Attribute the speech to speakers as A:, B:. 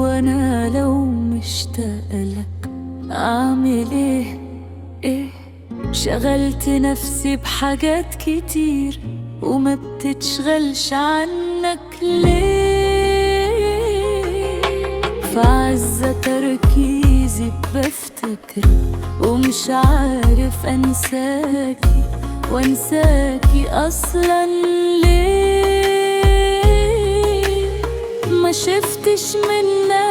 A: وانا لو مشتاقلك اعمل ايه شغلت نفسي بحاجات كتير وما بتتشغلش عنك ليه؟ فعزة تركيزي بفتكر ومش عارف انساكي وانساكي اصلا ليه؟ ما شفتش منك